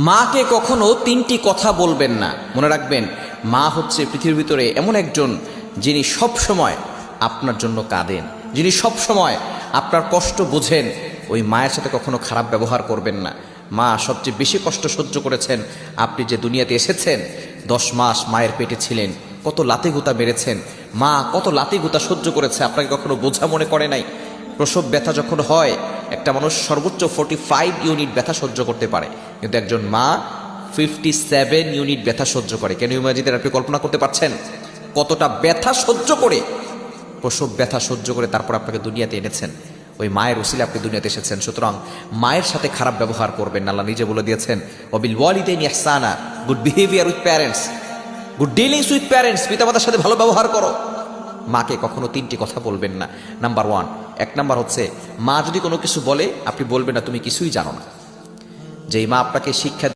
মাকে কখনো তিনটি কথা বলবেন না। মনে রাখবেন, মা হচ্ছে পৃথিবীর ভিতরে এমন একজন যিনি সব সময় আপনার জন্য কাঁদেন, যিনি সব সময় আপনার কষ্ট বোঝেন। ওই মায়ের সাথে কখনো খারাপ ব্যবহার করবেন না। মা সবচেয়ে বেশি কষ্ট সহ্য করেছেন। আপনি যে দুনিয়াতে এসেছেন, 10 মাস মায়ের পেটে ছিলেন, কত লাতি গুতা মেরেছেন, মা কত লাতি গুতা সহ্য করেছে, আপনাকে কখনো বোঝা মনে করে নাই। প্রসব ব্যথা যখন হয়, একটা মানুষ সর্বোচ্চ 45 ইউনিট ব্যথা সহ্য করতে পারে, কিন্তু একজন মা 57 ইউনিট ব্যথা সহ্য করে। কেন ইমাজিদের আপনি কল্পনা করতে পারছেন কতটা ব্যথা সহ্য করে, প্রসব ব্যথা সহ্য করে তারপর আপনাকে দুনিয়াতে এনেছেন। ওই মায়ের উসিলে আপনি দুনিয়াতে এসেছেন। সুতরাং মায়ের সাথে খারাপ ব্যবহার করবেন না। আল্লাহ নিজে বলে দিয়েছেন, ওয়াবিল ওয়ালিদাইনি ইহসানা, good behaviour with parents, good dealings with parents, পিতামাতার সাথে ভালো ব্যবহার করো। মাকে কখনো তিনটি কথা বলবেন না। নাম্বার 1, 1 নাম্বার হচ্ছে, মা যদি কোনো কিছু বলে আপনি বলবেন না তুমি কিছুই জানো না। যেই মা আপনাকে শিক্ষা